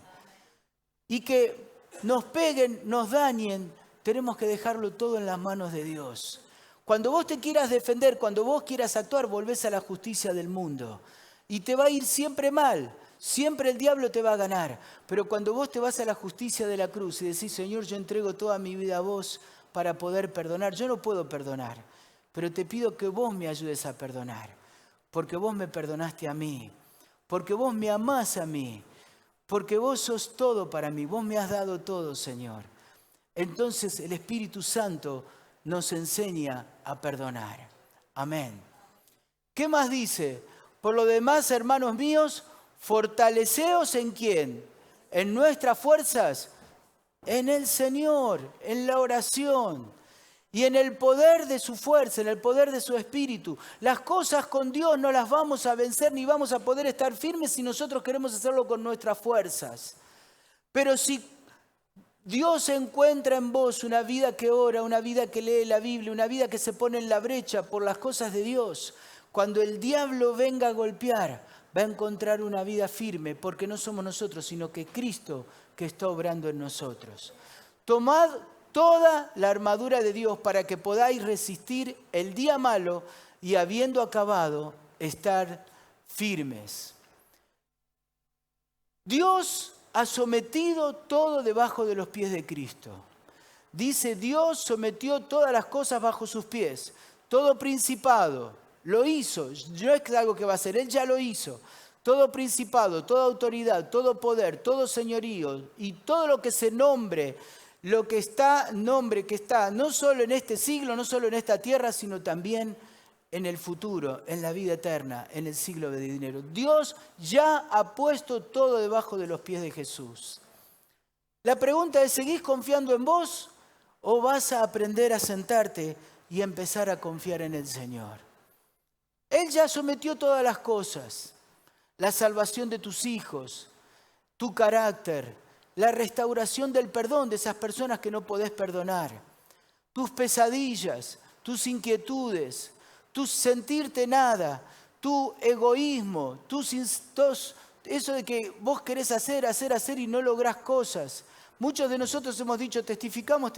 Y que nos peguen, nos dañen, tenemos que dejarlo todo en las manos de Dios. Cuando vos te quieras defender, cuando vos quieras actuar, volvés a la justicia del mundo. Y te va a ir siempre mal, siempre el diablo te va a ganar. Pero cuando vos te vas a la justicia de la cruz y decís, Señor, yo entrego toda mi vida a vos para poder perdonar. Yo no puedo perdonar, pero te pido que vos me ayudes a perdonar. Porque vos me perdonaste a mí, porque vos me amás a mí, porque vos sos todo para mí, vos me has dado todo, Señor. Entonces el Espíritu Santo nos enseña a perdonar. Amén. ¿Qué más dice? Por lo demás, hermanos míos, fortaleceos ¿en quién? En nuestras fuerzas, en el Señor, en la oración y en el poder de su fuerza, en el poder de su Espíritu. Las cosas con Dios no las vamos a vencer ni vamos a poder estar firmes si nosotros queremos hacerlo con nuestras fuerzas. Pero si Dios encuentra en vos una vida que ora, una vida que lee la Biblia, una vida que se pone en la brecha por las cosas de Dios, cuando el diablo venga a golpear, va a encontrar una vida firme, porque no somos nosotros, sino que Cristo que está obrando en nosotros. Tomad toda la armadura de Dios para que podáis resistir el día malo y habiendo acabado, estar firmes. Dios ha sometido todo debajo de los pies de Cristo. Dice, Dios sometió todas las cosas bajo sus pies. Todo principado lo hizo. No es algo que va a hacer, Él ya lo hizo. Todo principado, toda autoridad, todo poder, todo señorío y todo lo que se nombre, lo que está, nombre que está no solo en este siglo, no solo en esta tierra, sino también en el futuro, en la vida eterna, en el siglo de dinero. Dios ya ha puesto todo debajo de los pies de Jesús. La pregunta es, ¿seguís confiando en vos o vas a aprender a sentarte y empezar a confiar en el Señor? Él ya sometió todas las cosas. la salvación de tus hijos, tu carácter, la restauración del perdón de esas personas que no podés perdonar, tus pesadillas, tus inquietudes, tu sentirte nada, tu egoísmo, eso de que vos querés hacer y no lográs cosas. Muchos de nosotros hemos dicho, testificamos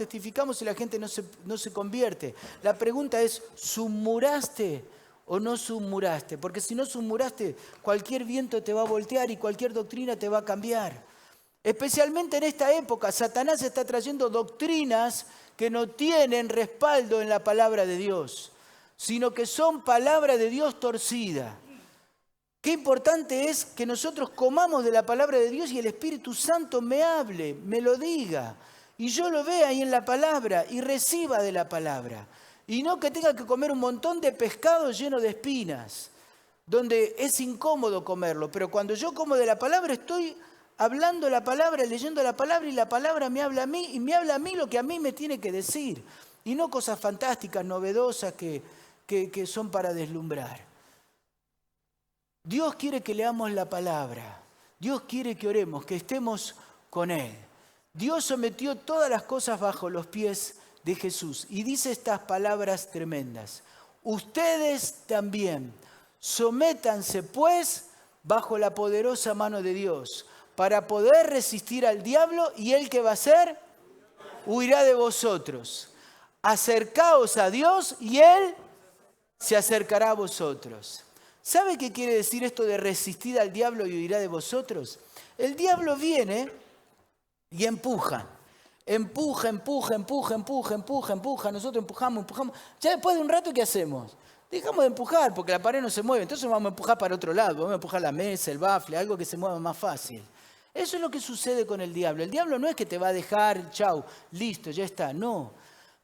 y la gente no se convierte. La pregunta es, ¿summuraste o no summuraste? Porque si no summuraste, cualquier viento te va a voltear y cualquier doctrina te va a cambiar. Especialmente en esta época, Satanás está trayendo doctrinas que no tienen respaldo en la palabra de Dios, sino que son palabra de Dios torcida. Qué importante es que nosotros comamos de la palabra de Dios y el Espíritu Santo me hable, me lo diga, y yo lo vea ahí en la palabra y reciba de la palabra. Y no que tenga que comer un montón de pescado lleno de espinas, donde es incómodo comerlo, pero cuando yo como de la palabra estoy hablando la palabra, leyendo la palabra y la palabra me habla a mí y me habla a mí lo que a mí me tiene que decir, y no cosas fantásticas, novedosas que son para deslumbrar. Dios quiere que leamos la palabra. Dios quiere que oremos, que estemos con Él. Dios sometió todas las cosas bajo los pies de Jesús y dice estas palabras tremendas. Ustedes también, sométanse pues bajo la poderosa mano de Dios para poder resistir al diablo y Él, ¿qué va a hacer? Huirá de vosotros. Acercaos a Dios y Él se acercará a vosotros. ¿Sabe qué quiere decir esto de resistir al diablo y huirá de vosotros? El diablo viene y empuja. Empuja. Nosotros empujamos. Ya después de un rato, ¿qué hacemos? Dejamos de empujar porque la pared no se mueve. Entonces vamos a empujar para otro lado. Vamos a empujar la mesa, el bafle, algo que se mueva más fácil. Eso es lo que sucede con el diablo. El diablo no es que te va a dejar, chau, listo, ya está. No.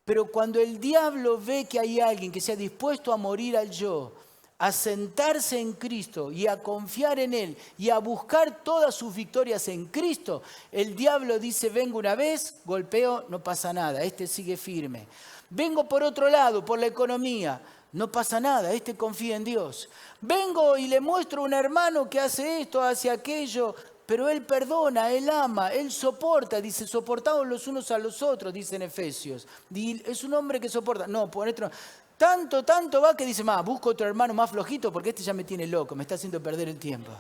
Pero cuando el diablo ve que hay alguien que sea dispuesto a morir al yo, a sentarse en Cristo y a confiar en Él y a buscar todas sus victorias en Cristo, el diablo dice, vengo una vez, golpeo, no pasa nada, este sigue firme. Vengo por otro lado, por la economía, no pasa nada, este confía en Dios. Vengo y le muestro a un hermano que hace esto, hace aquello, pero él perdona, él ama, él soporta, dice, soportados los unos a los otros, dice en Efesios. Es un hombre que soporta, no, por esto no. Tanto va que dice, busco otro hermano más flojito porque este ya me tiene loco, me está haciendo perder el tiempo.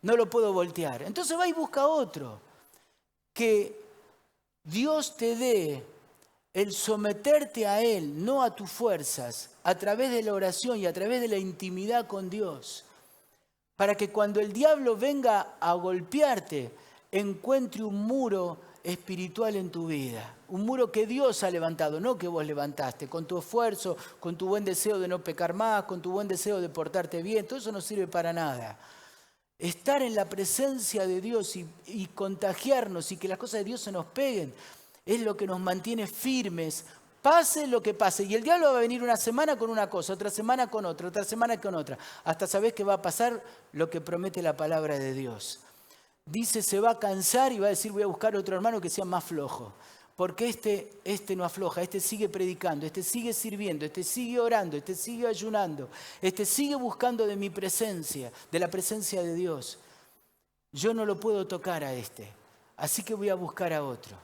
No lo puedo voltear. Entonces va y busca otro. Que Dios te dé el someterte a Él, no a tus fuerzas, a través de la oración y a través de la intimidad con Dios. Para que cuando el diablo venga a golpearte, encuentre un muro espiritual en tu vida. Un muro que Dios ha levantado, no que vos levantaste, con tu esfuerzo, con tu buen deseo de no pecar más, con tu buen deseo de portarte bien. Todo eso no sirve para nada. Estar en la presencia de Dios y contagiarnos y que las cosas de Dios se nos peguen es lo que nos mantiene firmes, pase lo que pase. Y el diablo va a venir una semana con una cosa, otra semana con otra, otra semana con otra, hasta sabés que va a pasar lo que promete la palabra de Dios. Dice, se va a cansar y va a decir, voy a buscar otro hermano que sea más flojo. Porque este no afloja, este sigue predicando, este sigue sirviendo, este sigue orando, este sigue ayunando, este sigue buscando de mi presencia, de la presencia de Dios. Yo no lo puedo tocar a este, así que voy a buscar a otro.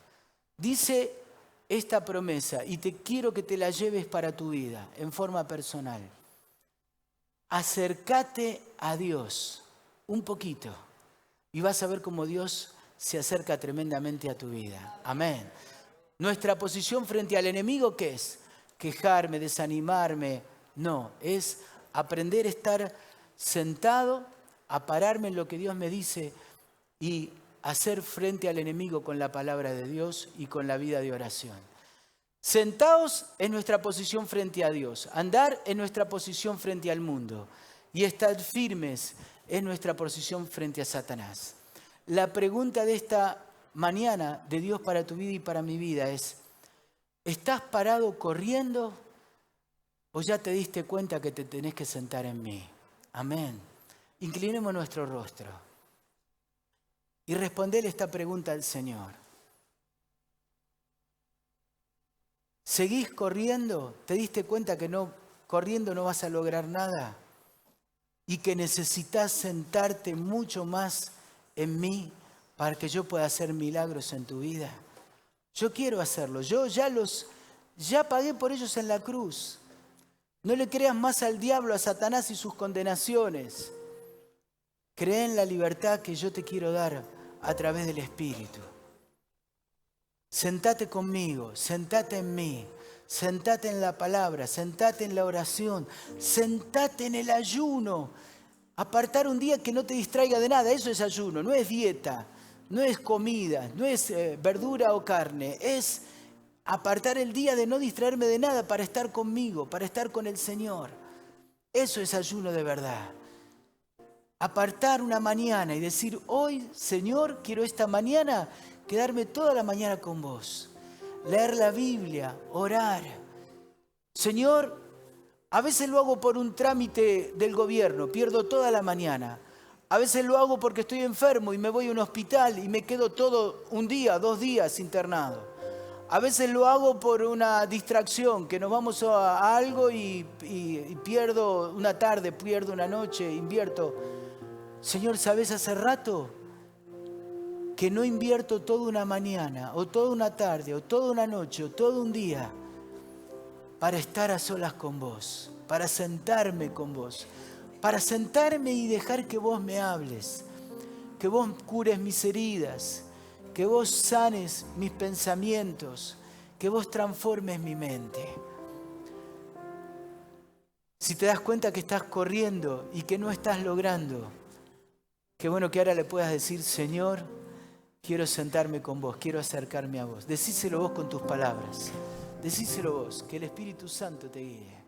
Dice esta promesa, y te quiero que te la lleves para tu vida, en forma personal. Acércate a Dios un poquito. Y vas a ver cómo Dios se acerca tremendamente a tu vida. Amén. Nuestra posición frente al enemigo, ¿qué es? Quejarme, desanimarme. No, es aprender a estar sentado, a pararme en lo que Dios me dice y hacer frente al enemigo con la palabra de Dios y con la vida de oración. Sentados en nuestra posición frente a Dios, andar en nuestra posición frente al mundo y estar firmes es nuestra posición frente a Satanás. La pregunta de esta mañana de Dios para tu vida y para mi vida es, ¿estás parado corriendo o ya te diste cuenta que te tenés que sentar en mí? Amén. Inclinemos nuestro rostro y respondele esta pregunta al Señor. ¿Seguís corriendo? ¿Te diste cuenta que corriendo no vas a lograr nada? y que necesitas sentarte mucho más en mí para que yo pueda hacer milagros en tu vida. Yo quiero hacerlo. Yo ya pagué por ellos en la cruz. No le creas más al diablo, a Satanás y sus condenaciones. Cree en la libertad que yo te quiero dar a través del Espíritu. Sentate conmigo, sentate en mí, sentate en la palabra, sentate en la oración, sentate en el ayuno. Apartar un día que no te distraiga de nada, eso es ayuno, no es dieta, no es comida, no es verdura o carne, es apartar el día de no distraerme de nada para estar conmigo, para estar con el Señor. Eso es ayuno de verdad. Apartar una mañana y decir, hoy, Señor, quiero esta mañana quedarme toda la mañana con vos. Leer la Biblia, orar. Señor, a veces lo hago por un trámite del gobierno, pierdo toda la mañana. A veces lo hago porque estoy enfermo y me voy a un hospital y me quedo todo un día, 2 días internado. A veces lo hago por una distracción, que nos vamos a algo y pierdo una tarde, pierdo una noche, invierto. Señor, ¿sabes hace rato que no invierto toda una mañana, o toda una tarde, o toda una noche, o todo un día para estar a solas con vos, para sentarme con vos, para sentarme y dejar que vos me hables, que vos cures mis heridas, que vos sanes mis pensamientos, que vos transformes mi mente? Si te das cuenta que estás corriendo y que no estás logrando, qué bueno que ahora le puedas decir, Señor, quiero sentarme con vos, quiero acercarme a vos. Decíselo vos con tus palabras. Decíselo vos, que el Espíritu Santo te guíe.